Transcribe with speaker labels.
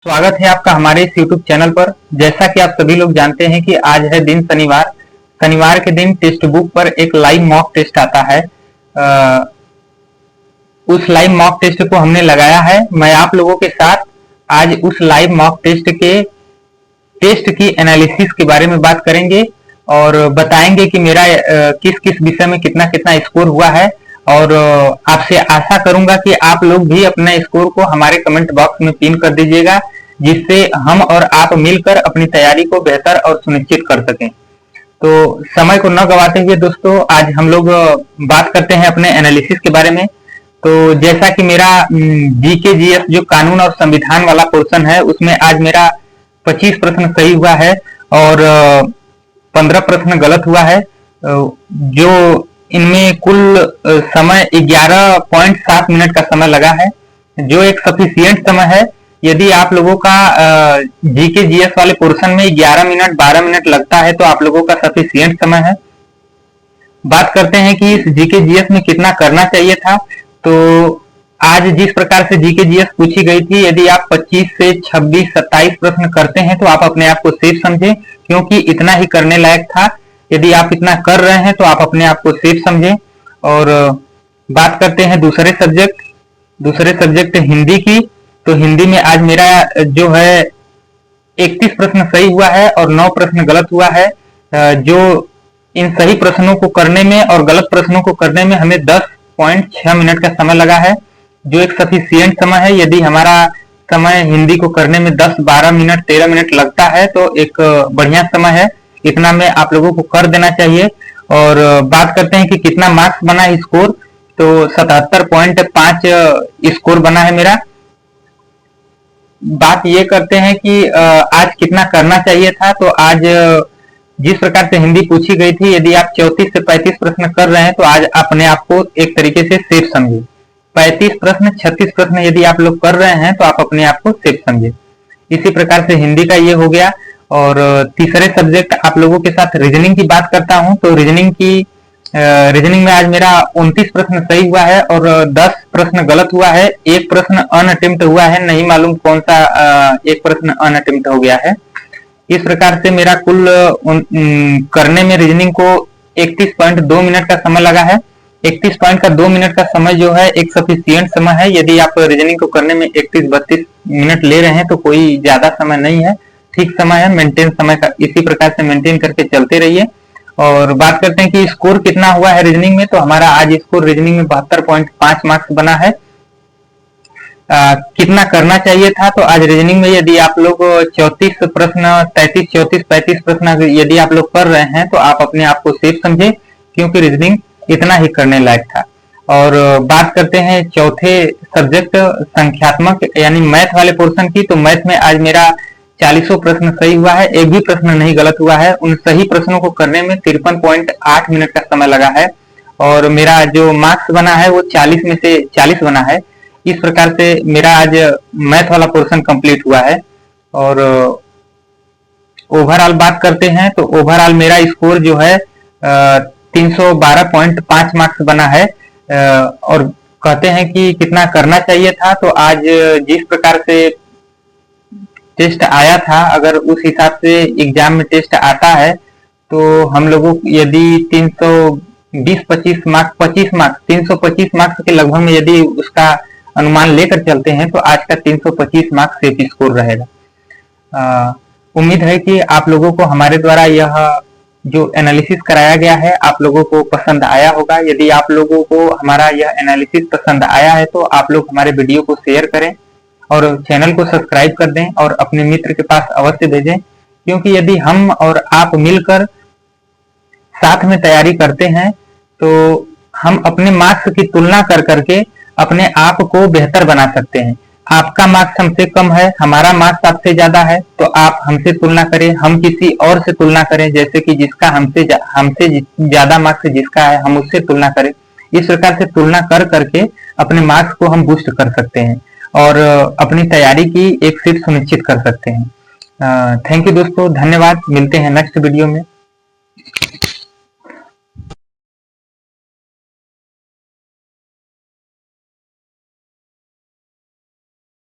Speaker 1: स्वागत है आपका हमारे इस YouTube चैनल पर। जैसा कि आप सभी लोग जानते हैं कि आज है दिन शनिवार। शनिवार के दिन टेक्स्ट बुक पर एक लाइव मॉक टेस्ट आता है। उस लाइव मॉक टेस्ट को हमने लगाया है। मैं आप लोगों के साथ आज उस लाइव मॉक टेस्ट के टेस्ट की एनालिसिस के बारे में बात करेंगे और बताएंगे कि मेरा किस किस विषय में कितना कितना स्कोर हुआ है। और आपसे आशा करूंगा कि आप लोग भी अपने स्कोर को हमारे कमेंट बॉक्स में पिन कर दीजिएगा, जिससे हम और आप मिलकर अपनी तैयारी को बेहतर और सुनिश्चित कर सकें। तो समय को न गवाते हुए दोस्तों, आज हम लोग बात करते हैं अपने एनालिसिस के बारे में। तो जैसा कि मेरा जीके जीएस जो कानून और संविधान वाला पोर्शन है, उसमें आज मेरा 25 प्रश्न सही हुआ है और 15 प्रश्न गलत हुआ है। जो इनमें कुल समय 11.7 मिनट का समय लगा है, जो एक सफिशिएंट समय है। यदि आप लोगों का जीके जीएस वाले पोर्शन में 11 मिनट 12 मिनट लगता है तो आप लोगों का सफिशिएंट समय है। बात करते हैं कि इस जीके जीएस में कितना करना चाहिए था। तो आज जिस प्रकार से जीके जीएस पूछी गई थी, यदि आप 25 से 26 27 प्रश्न करते हैं तो आप अपने आप को सेफ समझें, क्योंकि इतना ही करने लायक था। यदि आप इतना कर रहे हैं तो आप अपने आप को सेफ समझें। और बात करते हैं दूसरे सब्जेक्ट हिंदी की। तो हिंदी में आज मेरा जो है 31 प्रश्न सही हुआ है और 9 प्रश्न गलत हुआ है। जो इन सही प्रश्नों को करने में और गलत प्रश्नों को करने में हमें 10.6 मिनट का समय लगा है, जो एक सफिशिएंट समय है। यदि हमारा समय हिंदी को करने में 10, 12 मिनट, 13 मिनट लगता है तो एक बढ़िया समय है। इतना में आप लोगों को कर देना चाहिए। और बात करते हैं कि कितना मार्क्स बना है स्कोर। तो 77.5 स्कोर बना है मेरा। बात ये करते हैं कि आज कितना करना चाहिए था। तो आज जिस प्रकार से हिंदी पूछी गई थी, यदि आप 34 से 35 प्रश्न कर रहे हैं तो आज अपने आप को एक तरीके से सेफ समझे। 35 प्रश्न 36 प्रश्न यदि आप लोग कर रहे हैं तो आप अपने आप को सेफ समझे। इसी प्रकार से हिंदी का ये हो गया। और तीसरे सब्जेक्ट आप लोगों के साथ रीजनिंग की बात करता हूं। तो रीजनिंग में आज मेरा 29 प्रश्न सही हुआ है और 10 प्रश्न गलत हुआ है। एक प्रश्न अनअटेम्प्ट हुआ है, नहीं मालूम कौन सा एक प्रश्न अनअटेम्प्ट हो गया है। इस प्रकार से मेरा कुल करने में रीजनिंग को 31.2 मिनट का समय लगा है। 31.2 मिनट का समय जो है एक सफिशिएंट समय है। यदि आप रीजनिंग को करने में 31-32 मिनट ले रहे हैं तो कोई ज्यादा समय नहीं है, ठीक समय है। मेंटेन समय का इसी प्रकार से मेंटेन करके चलते रहिए। और बात करते हैं कि स्कोर कितना हुआ है रीजनिंग में। तो हमारा आज स्कोर रीजनिंग में 72.5 मार्क्स बना है। कितना करना चाहिए था। तो आज रीजनिंग में यदि आप लोग 34 प्रश्न 33, 34, 35 प्रश्न यदि आप लोग कर रहे हैं तो आप अपने आप को सेफ समझे, क्योंकि रीजनिंग इतना ही करने लायक था। और बात करते हैं चौथे सब्जेक्ट संख्यात्मक यानी मैथ वाले पोर्शन की। तो मैथ में आज मेरा 40 प्रश्न सही हुआ है, एक भी प्रश्न नहीं गलत हुआ है। उन सही प्रश्नों को करने में 53.8 मिनट का समय लगा है और मेरा जो मार्क्स बना है वो 40 में से 40 बना है। इस प्रकार से मेरा आज मैथ वाला पोर्शन कंप्लीट हुआ है। और ओवरऑल बात करते हैं तो ओवरऑल मेरा स्कोर जो है 312.5 मार्क्स बना है। और कहते हैं कि कितना करना चाहिए था। तो आज जिस प्रकार से टेस्ट आया था, अगर उस हिसाब से एग्जाम में टेस्ट आता है तो हम लोगों यदि 325 मार्क्स 325 मार्क्स के लगभग में यदि उसका अनुमान लेकर चलते हैं तो आज का 325 मार्क्स सेफ स्कोर रहेगा। उम्मीद है कि आप लोगों को हमारे द्वारा यह जो एनालिसिस कराया गया है आप लोगों को पसंद आया होगा। यदि आप लोगों को हमारा यह एनालिसिस पसंद आया है तो आप लोग हमारे वीडियो को शेयर करें और चैनल को सब्सक्राइब कर दें और अपने मित्र के पास अवश्य भेजें, क्योंकि यदि हम और आप मिलकर साथ में तैयारी करते हैं तो हम अपने मार्क्स की तुलना कर करके अपने आप को बेहतर बना सकते हैं। आपका मार्क्स हमसे कम है, हमारा मार्क्स आपसे ज्यादा है, तो आप हमसे तुलना करें, हम किसी और से तुलना करें, जैसे कि जिसका हमसे ज्यादा मार्क्स जिसका है हम उससे तुलना करें। इस प्रकार से तुलना कर करके अपने मार्क्स को हम बूस्ट कर सकते हैं और अपनी तैयारी की एक सीट सुनिश्चित कर सकते हैं। थैंक यू दोस्तों, धन्यवाद। मिलते हैं नेक्स्ट वीडियो में।